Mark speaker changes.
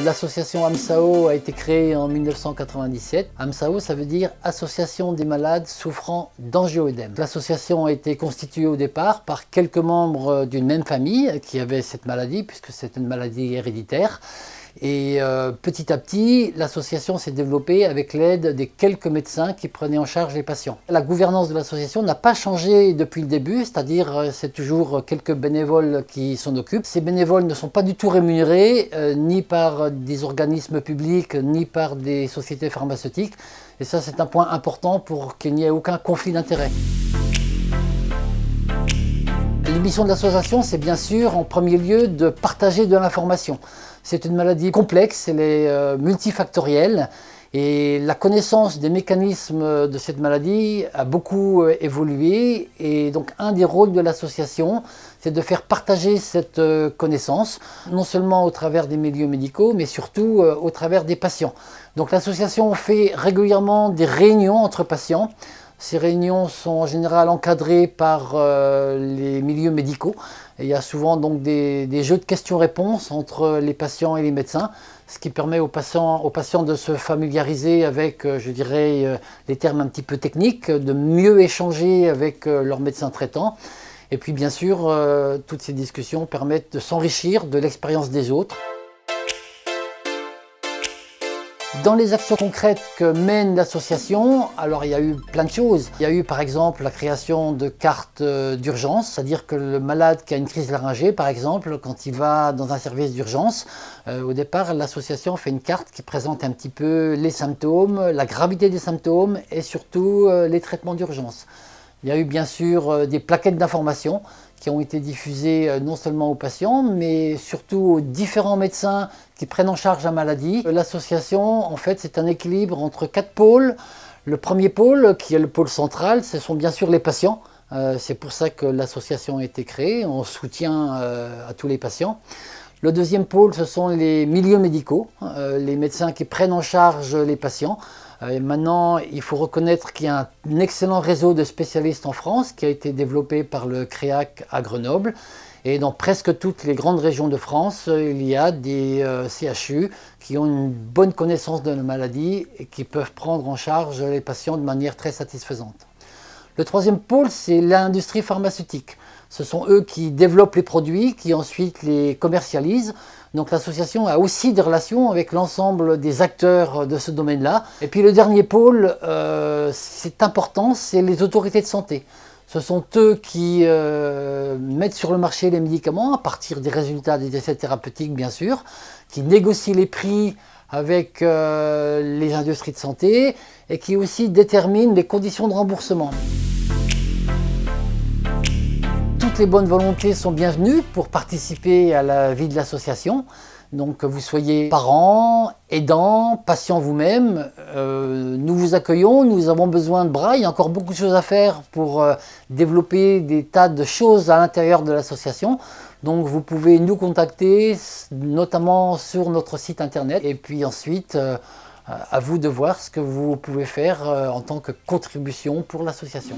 Speaker 1: L'association AMSAO a été créée en 1997. AMSAO, ça veut dire Association des malades souffrant d'angioëdème. L'association a été constituée au départ par quelques membres d'une même famille qui avaient cette maladie, puisque c'est une maladie héréditaire. Et petit à petit, l'association s'est développée avec l'aide des quelques médecins qui prenaient en charge les patients. La gouvernance de l'association n'a pas changé depuis le début, c'est-à-dire c'est toujours quelques bénévoles qui s'en occupent. Ces bénévoles ne sont pas du tout rémunérés, ni par des organismes publics, ni par des sociétés pharmaceutiques. Et ça, c'est un point important pour qu'il n'y ait aucun conflit d'intérêts. L'émission de l'association, c'est bien sûr en premier lieu de partager de l'information. C'est une maladie complexe, elle est multifactorielle et la connaissance des mécanismes de cette maladie a beaucoup évolué. Et donc un des rôles de l'association, c'est de faire partager cette connaissance, non seulement au travers des milieux médicaux, mais surtout au travers des patients. Donc l'association fait régulièrement des réunions entre patients. Ces réunions sont en général encadrées par les milieux médicaux. Et il y a souvent donc des jeux de questions-réponses entre les patients et les médecins, ce qui permet aux patients de se familiariser avec, je dirais, les termes un petit peu techniques, de mieux échanger avec leur médecin traitant. Et puis bien sûr, toutes ces discussions permettent de s'enrichir de l'expérience des autres. Dans les actions concrètes que mène l'association, alors il y a eu plein de choses. Il y a eu par exemple la création de cartes d'urgence, c'est-à-dire que le malade qui a une crise laryngée par exemple, quand il va dans un service d'urgence, au départ l'association fait une carte qui présente un petit peu les symptômes, la gravité des symptômes et surtout les traitements d'urgence. Il y a eu bien sûr des plaquettes d'information qui ont été diffusées non seulement aux patients, mais surtout aux différents médecins qui prennent en charge la maladie. L'association, en fait, c'est un équilibre entre 4 pôles. Le premier pôle, qui est le pôle central, ce sont bien sûr les patients. C'est pour ça que l'association a été créée, en soutien à tous les patients. Le deuxième pôle, ce sont les milieux médicaux, les médecins qui prennent en charge les patients. Et maintenant, il faut reconnaître qu'il y a un excellent réseau de spécialistes en France qui a été développé par le CREAC à Grenoble. Et dans presque toutes les grandes régions de France, il y a des CHU qui ont une bonne connaissance de la maladie et qui peuvent prendre en charge les patients de manière très satisfaisante. Le troisième pôle, c'est l'industrie pharmaceutique. Ce sont eux qui développent les produits, qui ensuite les commercialisent. Donc l'association a aussi des relations avec l'ensemble des acteurs de ce domaine-là. Et puis le dernier pôle, c'est important, c'est les autorités de santé. Ce sont eux qui mettent sur le marché les médicaments à partir des résultats des essais thérapeutiques, bien sûr, qui négocient les prix avec les industries de santé et qui aussi déterminent les conditions de remboursement. Toutes les bonnes volontés sont bienvenues pour participer à la vie de l'association. Donc que vous soyez parents, aidants, patients vous-même, nous vous accueillons, nous avons besoin de bras. Il y a encore beaucoup de choses à faire pour développer des tas de choses à l'intérieur de l'association. Donc vous pouvez nous contacter, notamment sur notre site internet. Et puis ensuite, à vous de voir ce que vous pouvez faire en tant que contribution pour l'association.